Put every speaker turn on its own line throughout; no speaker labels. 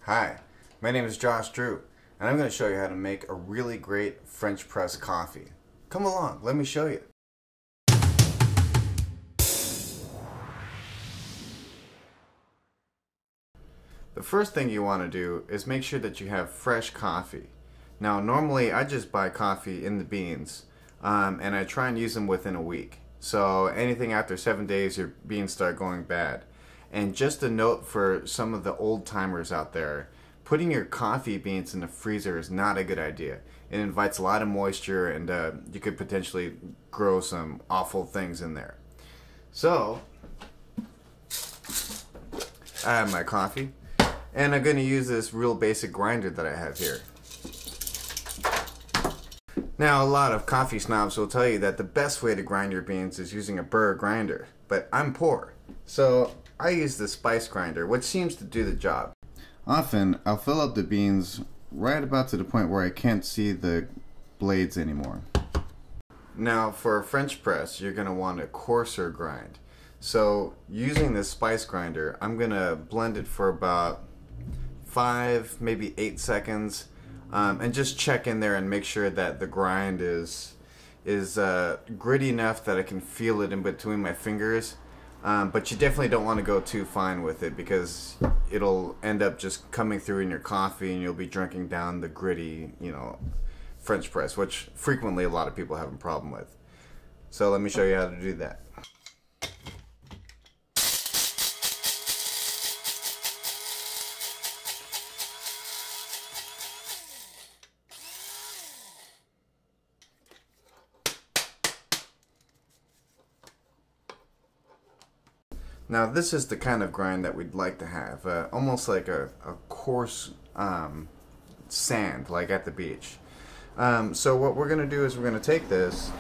Hi, my name is Josh Drew, and I'm going to show you how to make a really great French press coffee. Come along, let me show you. The first thing you want to do is make sure that you have fresh coffee. Now, normally I just buy coffee in the beans, and I try and use them within a week. So anything after 7 days, your beans start going bad. And just a note for some of the old timers out there, putting your coffee beans in the freezer is not a good idea. It invites a lot of moisture, and you could potentially grow some awful things in there. So I have my coffee, and I'm going to use this real basic grinder that I have here. Now, a lot of coffee snobs will tell you that the best way to grind your beans is using a burr grinder, but I'm poor, so I use the spice grinder, which seems to do the job. Often, I'll fill up the beans right about to the point where I can't see the blades anymore. Now, for a French press, you're going to want a coarser grind. So, using this spice grinder, I'm going to blend it for about 5, maybe 8 seconds, and just check in there and make sure that the grind is gritty enough that I can feel it in between my fingers. But you definitely don't want to go too fine with it, because it'll end up just coming through in your coffee and you'll be drinking down the gritty, French press, which frequently a lot of people have a problem with. So let me show you how to do that. Now, this is the kind of grind that we'd like to have, almost like a coarse sand, like at the beach. So what we're going to do is we're going to take this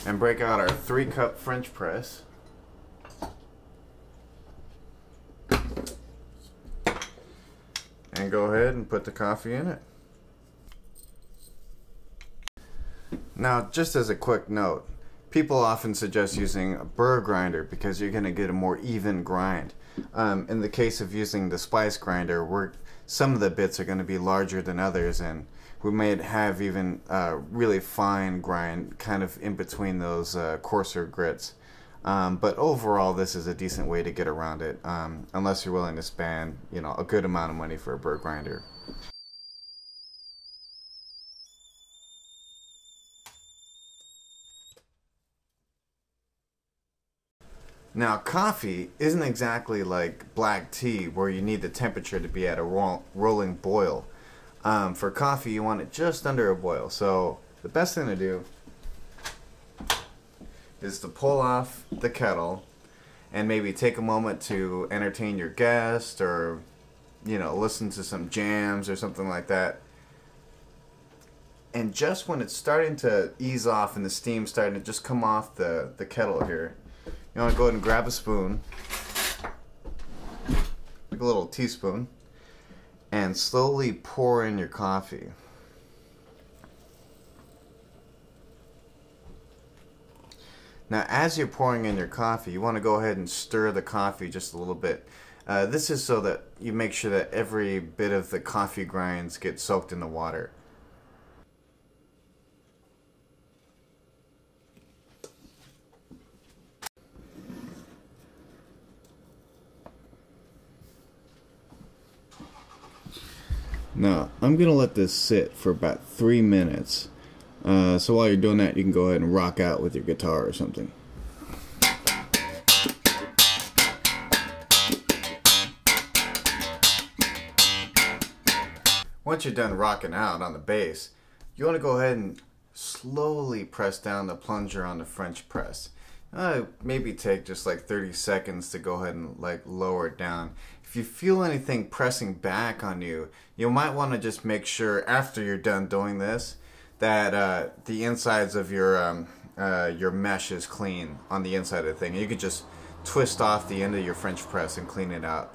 and break out our 3-cup French press. And go ahead and put the coffee in it. Now, just as a quick note, people often suggest using a burr grinder because you're going to get a more even grind. In the case of using the spice grinder, some of the bits are going to be larger than others, and we may have even really fine grind kind of in between those coarser grits. But overall, this is a decent way to get around it, unless you're willing to spend a good amount of money for a burr grinder. Now, coffee isn't exactly like black tea where you need the temperature to be at a rolling boil. For coffee, you want it just under a boil. So the best thing to do is to pull off the kettle and maybe take a moment to entertain your guest, or listen to some jams or something like that. And just when it's starting to ease off and the steam's starting to just come off the kettle here, you want to go ahead and grab a spoon, like a little teaspoon, and slowly pour in your coffee. Now, as you're pouring in your coffee, you want to go ahead and stir the coffee just a little bit. This is so that you make sure that every bit of the coffee grinds get soaked in the water. Now, I'm going to let this sit for about 3 minutes. So while you're doing that, you can go ahead and rock out with your guitar or something. Once you're done rocking out on the bass, you want to go ahead and slowly press down the plunger on the French press. Maybe take just like 30 seconds to go ahead and lower it down. If you feel anything pressing back on you, you might want to just make sure after you're done doing this that the insides of your mesh is clean on the inside of the thing. You could just twist off the end of your French press and clean it out.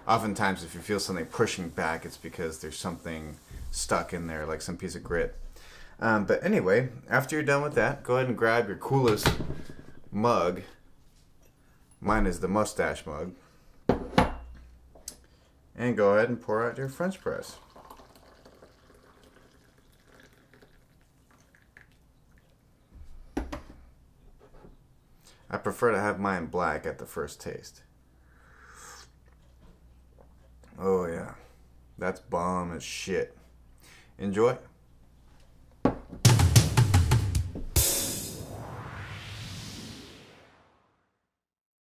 Oftentimes, if you feel something pushing back, it's because there's something stuck in there, like some piece of grit. But anyway, after you're done with that, go ahead and grab your coolest mug. Mine is the mustache mug. And go ahead and pour out your French press. I prefer to have mine black at the first taste. Oh yeah, that's bomb as shit. Enjoy.